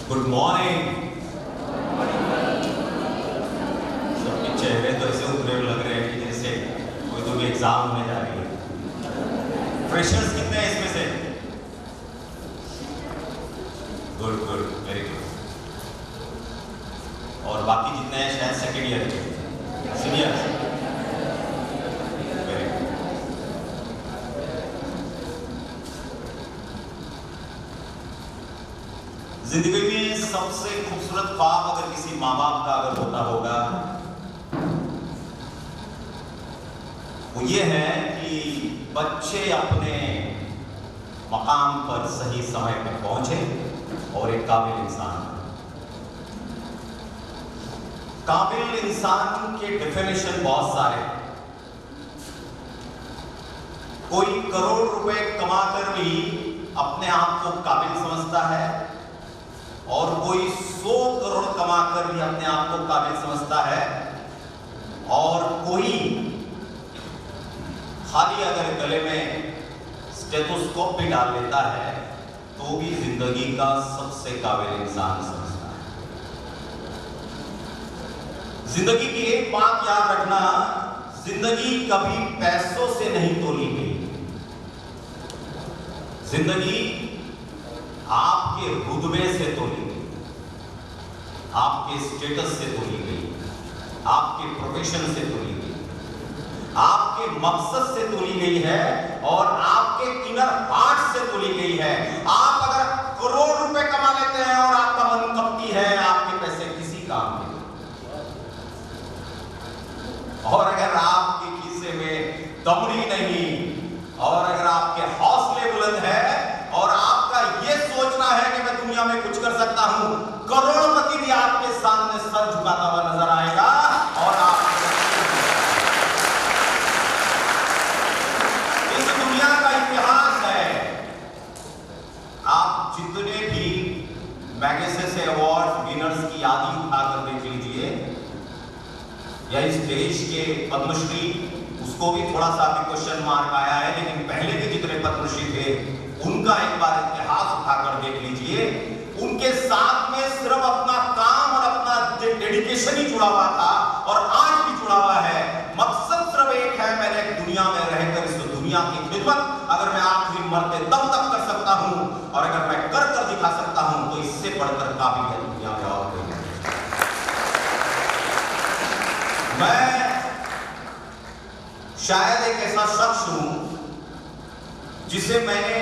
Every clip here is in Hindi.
Good morning. सबके चेहरे तो ऐसे उतरे लग रहे हैं कि जैसे कोई तो भी एग्जाम होने जा रही है। फ्रेशर्स कितने हैं इसमें से? Good good, very good. और बाकी जितने हैं शायद सेकेंड ईयर के सीनियर्स। Very good. जिंदगी में सबसे खूबसूरत ख्वाब अगर किसी माँ बाप का अगर होता होगा वो ये है कि बच्चे अपने मकाम पर सही समय पर पहुंचे और एक काबिल इंसान। काबिल इंसान के डेफिनेशन बहुत सारे। कोई करोड़ रुपए कमाकर भी अपने आप को काबिल समझता है और कोई 100 करोड़ कमाकर भी अपने आप को काबिल समझता है, और कोई खाली अगर गले में स्टेथोस्कोप भी डाल लेता है तो भी जिंदगी का सबसे काबिल इंसान समझता है। जिंदगी की एक बात याद रखना, जिंदगी कभी पैसों से नहीं तोली गई। जिंदगी आपके रुतबे से तोली गई, आपके स्टेटस से तोली गई, आपके प्रोफेशन से तोली गई, आपके मकसद से तोली गई है और आपके इनर हार्ट से तोली गई है। आप अगर करोड़ रुपए कमा लेते हैं और आपका मन कपटी है, आपके पैसे किसी काम के नहीं। और अगर आपके खीसे में दमड़ी नहीं, और अगर आपके हौसले बुलंद है और आपका ये सोचना है कि मैं दुनिया में कुछ कर सकता हूं, करोड़पति भी आपके सामने सर झुकाता हुआ नजर आएगा। और आप इस दुनिया का इतिहास है, आप जितने भी मैगसेसे अवार्ड विनर्स की यादी उठाकर देख लीजिए, या इस देश के पद्मश्री, उसको भी थोड़ा सा भी क्वेश्चन मार्क आया है, लेकिन पहले के जितने पद्मश्री थे उनका एक बार इतिहास उठाकर देख लीजिए। उनके साथ में सिर्फ अपना काम और अपना डेडिकेशन ही जुड़ा हुआ था, और आज भी जुड़ा हुआ है। मकसद सिर्फ एक है, मैंने दुनिया में रहकर इस दुनिया की खिदमत अगर मैं आखिरी मरते दम तक कर सकता हूं, और अगर मैं कर कर दिखा सकता हूं, तो इससे बढ़कर काबिलियत दुनिया में और कोई नहीं। मैं शायद एक ऐसा शख्स हूं जिसे मैंने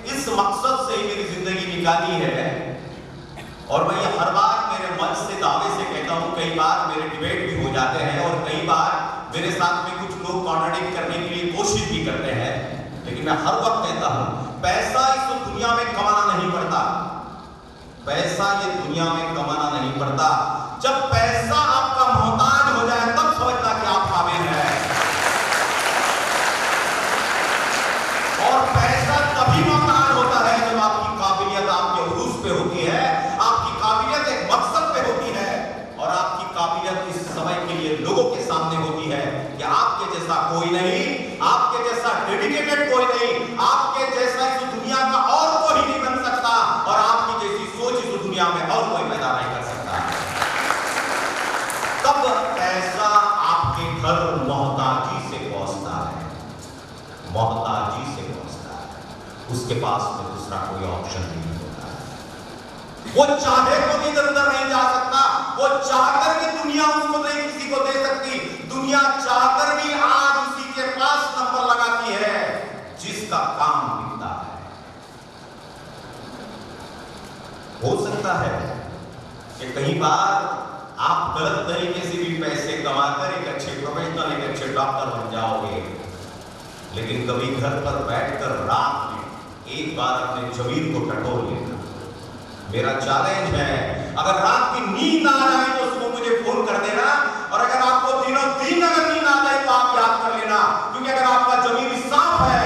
इस मकसद से ही मेरी जिंदगी निकाली है, और मैं ये हर बार मेरे मन से दावे से कहता हूं। कई बार मेरे डिबेट भी हो जाते हैं और कई बार मेरे साथ में कुछ लोग कॉन्ट्राडिक्ट करने के लिए कोशिश भी करते हैं, लेकिन मैं हर वक्त कहता हूं, पैसा इस दुनिया में कमाना नहीं पड़ता। पैसा ये दुनिया में कमाना नहीं पड़ता। जब पैसा आपका मोहताज हो जाए तब समझना कि आप काबिल हैं। और पैसा तभी मोहताज होता है जब आपकी काबिलियत आपके उरूज पे होती है, आपकी काबिलियत एक मकसद पे होती है, और आपकी काबिलियत इस समय के लिए लोगों के सामने होती है कि आपके जैसा कोई नहीं, आपके जैसा डेडिकेटेड कोई नहीं, आपके जैसा इस दुनिया का और कोई नहीं बन सकता, और आपकी जैसी सोच इस दुनिया में और कोई पैदा नहीं कर सकता। तब पैसा आपके घर मोहताजी से पहुंचता है, मोहताजी से पहुंचता है। उसके पास में दूसरा कोई ऑप्शन नहीं होता है। वो चाहे तो इधर उधर नहीं जा सकता, वो चाहकर भी दुनिया उसको नहीं किसी को दे सकती। दुनिया चाहकर भी आज उसी के पास नंबर लगाती है जिसका काम बिकता है। हो सकता है कि कई बार आप गलत तरीके से भी पैसे कमाकर एक अच्छे प्रोफेशनल, एक अच्छे डॉक्टर बन जाओगे, लेकिन कभी घर पर बैठकर रात में एक बार अपने जमीन को टटोल लेना। मेरा चैलेंज है, अगर रात की नींद ना आ जाए तो सुबह मुझे फोन कर देना, और अगर आपको दिनों दिन अगर नींद आ जाए तो आप याद कर लेना, क्योंकि अगर आपका जमीन साफ है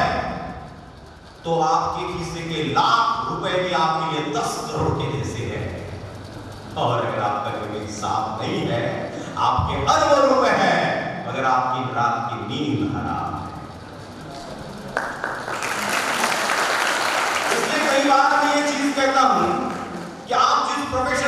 तो आपके खीसे के लाख रुपए भी आपके लिए 10 करोड़ के जैसे है, और अगर आपका जमीन साफ नहीं है, आपके अरबों रुपए हैं, अगर आपकी रात की नींद हराम है। इसलिए कई बार मैं ये चीज कहता हूं कि आप जिस प्रोफेशन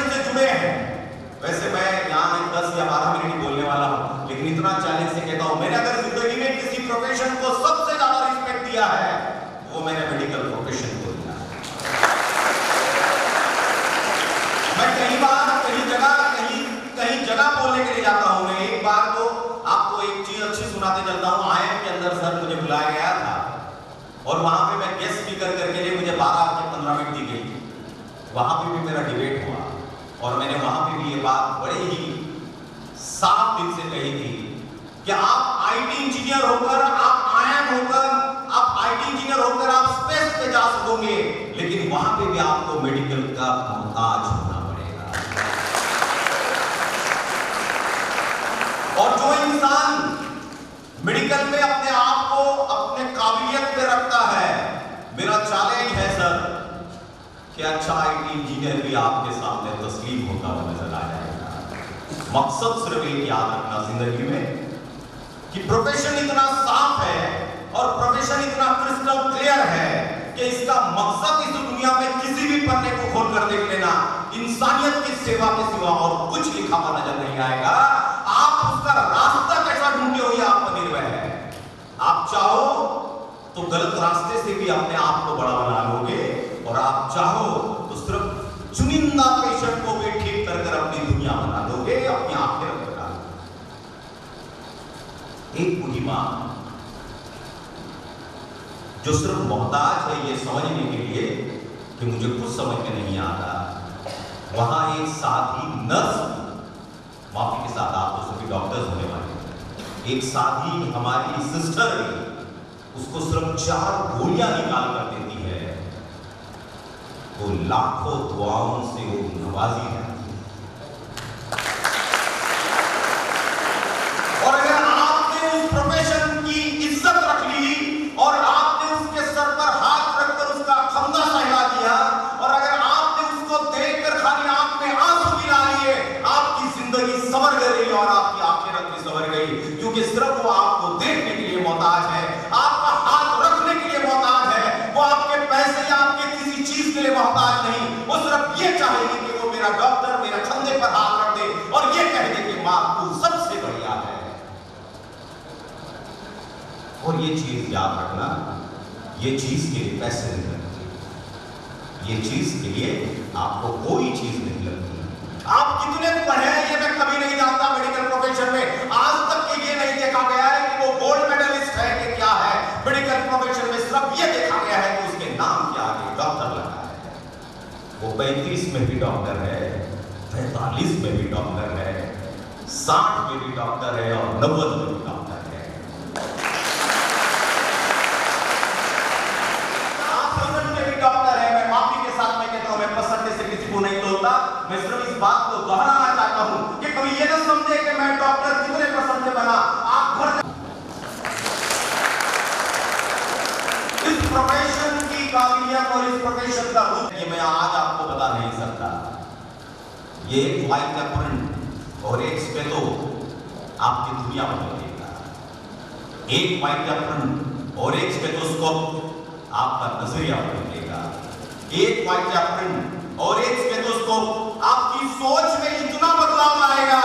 वहां पे भी मेरा डिबेट हुआ और मैंने वहां पे भी ये बात बड़े ही साफ दिल से कही थी कि आप आईटी इंजीनियर होकर, आप आईएम होकर, आप आईटी इंजीनियर होकर आप स्पेस पे जा सकोगे, लेकिन वहां पे भी आपको मेडिकल का मोहताज होना पड़ेगा। और जो इंसान मेडिकल में अपने आप को अपने काबिलियत पे रखता है, मेरा चैलेंज है सर कि अच्छा आईटी इंजीनियर भी आपके सामने तस्लीम होता हुआ नजर आ जाएगा। मकसद सिर्फ एक याद रखना जिंदगी में कि प्रोफेशन इतना साफ है और प्रोफेशन इतना क्रिस्टल क्लियर है कि इसका मकसद इस दुनिया में किसी भी पन्ने को खोल कर देख लेना, इंसानियत की सेवा के सिवा और कुछ लिखा हुआ नजर नहीं आएगा। आप उसका रास्ता कैसा ढूंढते हो ये आप पर निर्भर है। आप चाहो तो गलत रास्ते से भी अपने आप को बड़ा बना लोगे और आप चाहो तो सिर्फ चुनिंदा पेशेंट को भी ठीक कर अपनी दुनिया बना दोगे, अपनी आखिरत बना दोगे। एक बूढ़ी मां जो सिर्फ मोहताज है ये समझने के लिए कि मुझे कुछ समझ में नहीं आता, वहां एक साथी नर्स, माफी के साथ आप तो सभी डॉक्टर्स होने वाले, एक साथी हमारी सिस्टर उसको सिर्फ 4 गोलियां निकाल कर देती है, वो लाखों दुआओं से वो नवाजी है। और अगर आपने उस प्रोफेशन की इज्जत रख ली और आपने उसके सर पर हाथ रखकर उसका खंदा सहला दिया और अगर आपने उसको देखकर खाली आंख में आंसू गिरा लिए, आपकी जिंदगी संवर गई और आपकी आखिरत भी संवर गई, क्योंकि सिर्फ वो आपको देखने के लिए मोहताज है, आपका हाथ रखने के लिए मोहताज है, वो आपके पैसे या आपके किसी चीज के लिए मोहताज नहीं। वो सिर्फ ये चाहेगी कि वो मेरा डॉक्टर मेरे कंधे पर हाथ रख दे और ये कह दे कि मां तू सबसे बढ़िया है। और ये चीज याद रखना, ये चीज के लिए पैसे नहीं लगते, ये चीज के लिए आपको कोई चीज नहीं लगती। आप कितने पढ़े ये मैं कभी नहीं जानता मेडिकल प्रोफेशन में, आज तक ये नहीं देखा गया है कि वो गोल्ड मेडलिस्ट है कि क्या है। मेडिकल प्रोफेशन में सिर्फ ये देखा गया है कि उसके नाम के आगे डॉक्टर लगा है। वो 35 में भी डॉक्टर है, 45 में भी डॉक्टर है, 60 में भी डॉक्टर है और 90 में भी डॉक्टर है। डॉक्टर है, मैं माफी के साथ मैं कहता हूं, मैं पसंद से किसी को नहीं तोड़ता, मैं सिर्फ इस बात को दोहराना चाहता हूं कि कभी ये ना समझे कि मैं डॉक्टर कितने पसंद से बना। आप घर इस प्रोफेशन की काबिलियत और इस प्रोफेशन का रूप ये मैं आज आपको बता नहीं सकता। ये एक वाइट एप्रन और एक स्पेतो आपकी दुनिया बदल देगा। एक वाइट एप्रन और एक स्पेथोस्कोप आपका नजरिया बदल देगा। एक वाइट एप्रन और एक स्टेथोस्कोप आपकी सोच में इतना बदलाव लाएगा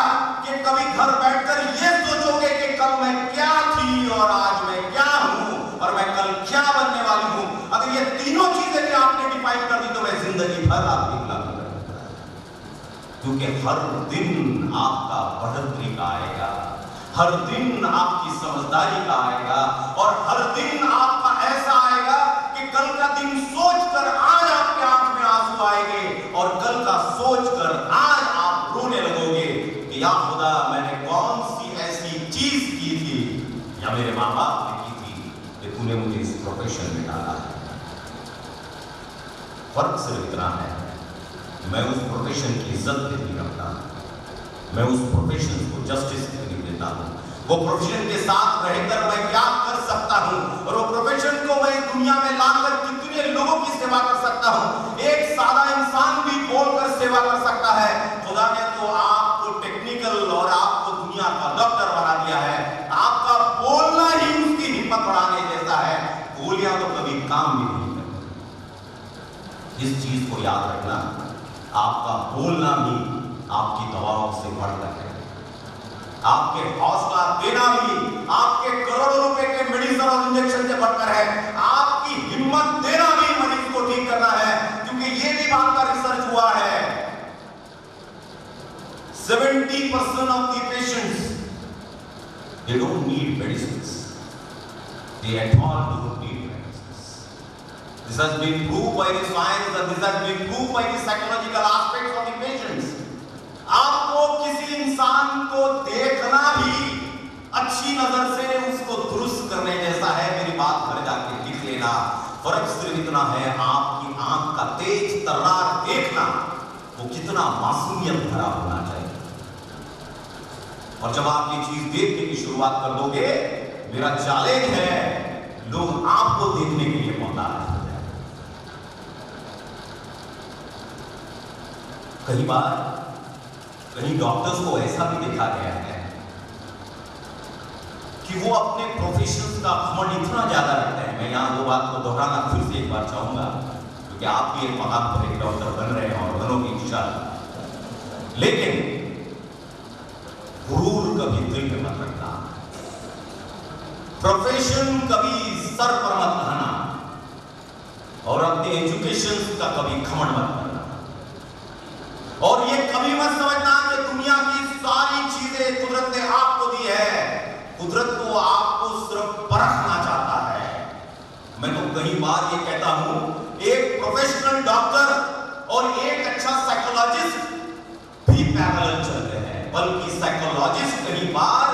कि कभी घर बैठकर ये सोचोगे कि कल मैं क्या थी और आज मैं क्या हूं और मैं कल क्या बनने वाली हूं। अगर ये तीनों चीजें भी आपने डिफाइन कर दी तो मैं जिंदगी भर आपकी गुलामी करूंगा, क्योंकि हर दिन आपका बढ़ोतरी का आएगा, हर दिन आपकी समझदारी का आएगा और हर दिन आपका ऐसा आएगा कि कल का दिन सोचकर आज आपके आंख में आंसू आएंगे और कल का सोचकर आज आप रोने लगोगे कि या खुदा मैंने कौन सी ऐसी चीज की थी या मेरे मां बाप ने की थी कि तूने मुझे इस प्रोफेशन में डाला है। फर्क सिर्फ इतना है, मैं उस प्रोफेशन की इज्जत नहीं रखता, मैं उस प्रोफेशन को जस्टिस नहीं देता हूं। वो प्रोफेशन के साथ रहकर मैं क्या कर सकता हूं और वो प्रोफेशन को मैं दुनिया में लाकर कितने लोगों की सेवा कर सकता हूं। एक सादा इंसान भी बोलकर सेवा कर सकता है। खुदा ने तो आपको टेक्निकल और आपको दुनिया का डॉक्टर बना दिया है, आपका बोलना ही उसकी हिम्मत बढ़ाने जैसा है। गोलियां तो कभी काम भी नहीं करती। इस चीज को याद रखना, आपका बोलना भी आपकी दवाओं से बढ़कर है, आपके हौसला देना भी आपके करोड़ों रुपए के मेडिसिन और इंजेक्शन से बढ़कर है, आपकी हिम्मत देना भी मरीज को ठीक करना है। क्योंकि ये भी बात का रिसर्च हुआ है, 70% of the patients they don't need medicine, they at all don't need medicine. This has been proved by the science and this has been proved by the psychological aspects of the patients. आपको किसी इंसान को देखना भी अच्छी नजर से उसको दुरुस्त करने जैसा है। मेरी बात घर जाके लिख लेना। फर्क सिर्फ इतना है, आपकी आंख का तेज तर्रार देखना वो कितना मासूमियत भरा होना चाहिए। और जब आप ये चीज देखने की शुरुआत कर दोगे, मेरा चैलेंज है, लोग आपको देखने के लिए मोहताज हो जाए। कई बार कई डॉक्टर्स को ऐसा भी देखा गया है कि वो अपने प्रोफेशन का घमंड इतना ज्यादा रखते हैं। मैं यहां वो बात को दोहराना फिर से एक बार चाहूंगा, क्योंकि आप भी एक मकाम पर एक डॉक्टर बन रहे हैं और बनोगे इंशाअल्लाह। लेकिन गुरूर कभी दिल में मत रखना, प्रोफेशन कभी सर पर मत रहना, और अपने एजुकेशन का कभी घमंड मत करना। और ये कभी मत समझना कि दुनिया की सारी चीजें कुदरत ने आपको दी है। कुदरत तो आपको सिर्फ परखना चाहता है। मैं तो कई बार ये कहता हूं, एक प्रोफेशनल डॉक्टर और एक अच्छा साइकोलॉजिस्ट भी पैरेलल चलते हैं, बल्कि साइकोलॉजिस्ट कई बार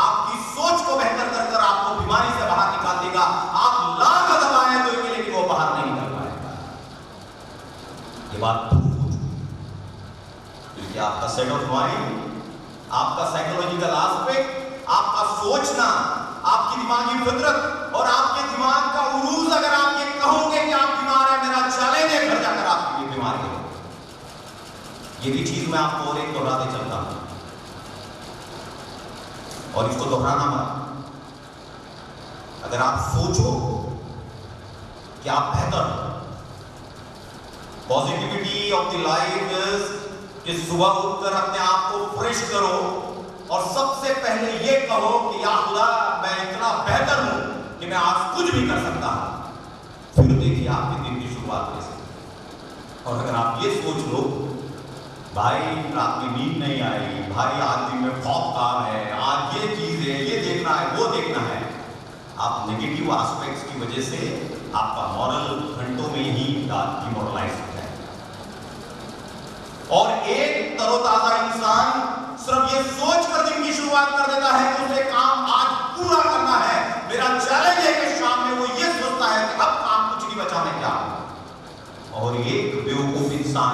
आपकी सोच को बेहतर कर कर आपको बीमारी से बाहर निकाल देगा। आप लाख दबाएं तो लेकिन वो बाहर नहीं निकल पाएगा। ये बात क्योंकि आपका सेट ऑफ माइंड, आपका साइकोलॉजिकल एस्पेक्ट, आपका सोचना, आपकी दिमागी फितरत और आपके दिमाग का उरूज, अगर आप ये कहोगे कि आप बीमार हैं, मेरा चैलेंज है घर जाकर आपकी बीमारी है। ये भी चीज मैं आपको और एक दोहराते चलता हूं, और इसको दोहराना मत। अगर आप सोचो कि आप बेहतर, positivity of the life is कि सुबह उठकर अपने आप को फ्रेश करो और सबसे पहले ये कहो कि या खुदा मैं इतना बेहतर हूं कि मैं आज कुछ भी कर सकता हूं। फिर देखिए आपके दिन की शुरुआत कैसे। और अगर आप ये सोच लो, भाई रात में नींद नहीं आई, भाई आज दिन में खौफ काम है, आज ये चीज है, ये देखना है, वो देखना है, आप नेगेटिव एस्पेक्ट्स की वजह से आपका मॉरल घंटों में ही डिमोरलाइज हो जाए। और एक तरोताजा इंसान सिर्फ ये सोचकर दिन की शुरुआत कर देता है कि उसे काम आज पूरा करना है। मेरा चैलेंज है कि शाम में वो ये सोचता है कि अब काम कुछ नहीं बचा, मैं क्या करूं। और एक बेवकूफ इंसान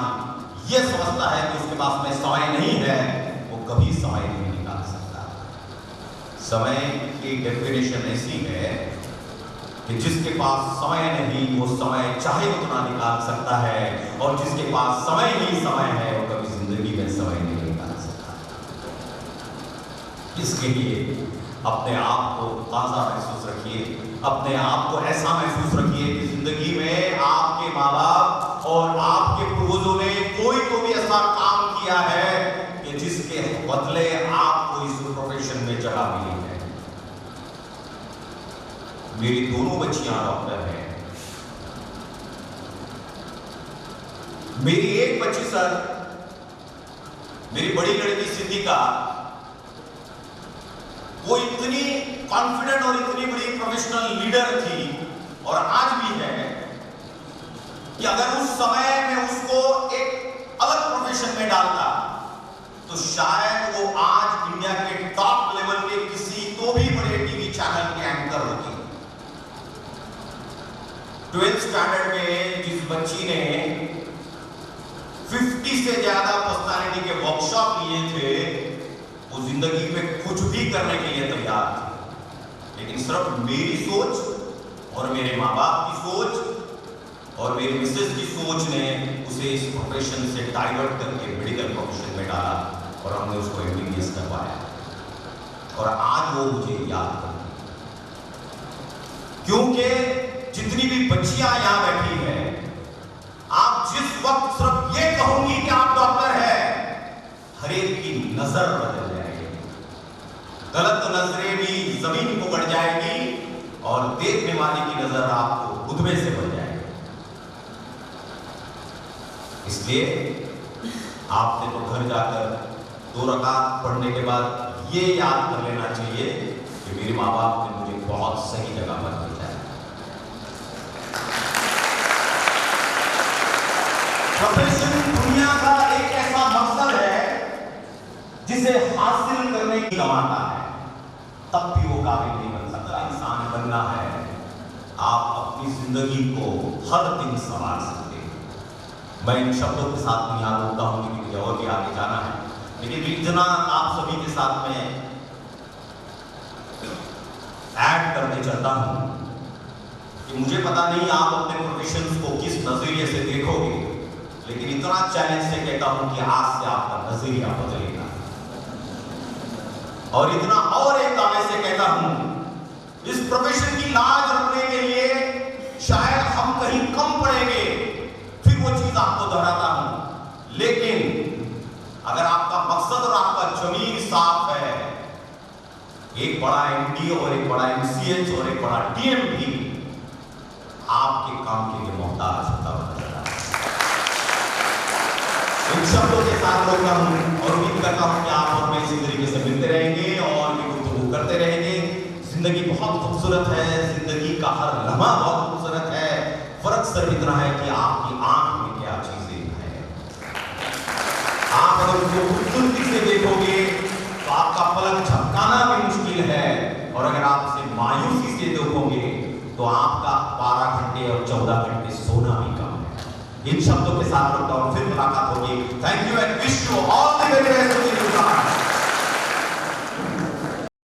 ये समझता है कि उसके पास में समय नहीं है, वो कभी समय नहीं निकाल सकता। समय की डेफिनेशन ऐसी है कि जिसके पास समय नहीं वो समय चाहे उतना निकाल सकता है, और जिसके पास समय ही समय है वो कभी जिंदगी में समय नहीं निकाल सकता। इसके लिए अपने आप को ताजा महसूस रखिए, अपने आप को ऐसा महसूस रखिए कि जिंदगी में आपके माँ बाप और आपके पूर्वजों ने कोई तो भी ऐसा काम किया है कि जिसके बदले आपको इस प्रोफेशन में जगह मिली है। मेरी दोनों बच्चियां डॉक्टर हैं। मेरी एक बच्ची सर, मेरी बड़ी लड़की सिद्धिका, वो इतनी कॉन्फिडेंट और इतनी बड़ी प्रोफेशनल लीडर थी और आज भी है कि अगर उस समय में उसको एक अलग प्रोफेशन में डालता तो शायद वो आज इंडिया के टॉप लेवल के किसी तो भी बड़े टीवी चैनल के एंकर होती। 12th स्टैंडर्ड में जिस बच्ची ने 50 से ज्यादा पर्सनालिटी के वर्कशॉप लिए थे, वो जिंदगी में कुछ भी करने के लिए तैयार थी, लेकिन सिर्फ मेरी सोच और मेरे माँ बाप की सोच और मेरी मिसेस की सोच ने उसे इस प्रोफेशन से डाइवर्ट करके मेडिकल प्रोफेशन में डाला और हमने उसको एमबीबीएस करवाया। और आज वो मुझे याद करती, क्योंकि जितनी भी बच्चियां यहां बैठी हैं, आप जिस वक्त सिर्फ ये कहूंगी कि आप डॉक्टर हैं, हर एक की नजर बदल जाएगी, गलत नजरें भी जमीन को बढ़ जाएगी और देखने वाले की नजर आपको खुदबे से बढ़ जाएगी। इसलिए आपने तो घर जाकर 2 रकात पढ़ने के बाद ये याद कर लेना चाहिए कि मेरे माँ बाप ने मुझे बहुत सही जगह पर भेजा है। प्रोफेशन दुनिया का एक ऐसा मकसद है जिसे हासिल करने की कमाता है, तब भी वो काबिल नहीं बन सकता। इंसान बनना है, आप अपनी जिंदगी को हर दिन संवार सकते हैं। मैं इन शब्दों के साथ नहीं आ रुकता हूं क्योंकि मुझे और भी आगे जाना है, लेकिन इतना आप सभी के साथ में ऐड करके चलता हूं कि मुझे पता नहीं आप अपने प्रोफेशंस को किस नजरिए से देखोगे, लेकिन इतना चैलेंज से कहता हूं कि आज से आपका नजरिया बदलेगा। और इतना और एक दावे से कहता हूं, इस प्रोफेशन की लाज रखने के लिए शायद हम कहीं कम पड़ेंगे, फिर वो चीज आपको दोहराता हूं, लेकिन अगर आपका मकसद और आपका जमीन साफ है, एक बड़ा एमडी और एक बड़ा एमसीएच और एक बड़ा डीएम भी आपके काम के लिए मोहताज होता है। इन शब्दों के साथ रोकता हूं और उम्मीद करता हूं कि आप और मैं इसी तरीके से मिलते रहेंगे और ये गुफ्तगू करते रहेंगे। जिंदगी बहुत खूबसूरत है, जिंदगी का हर लम्हा बहुत खूबसूरत है, फर्क सिर्फ इतना है कि आपकी आंख में क्या चीजें हैं। आप अगर उसको खूबसूरती से देखोगे तो आपका पलक झपकाना भी मुश्किल है, और अगर आप उसे मायूसी से देखोगे तो आपका 12 घंटे और 14 घंटे सोना भी कम है। इन शब्दों के साथ रुकता हूं, फिर मुलाकात होगी। Thank you and wish you all the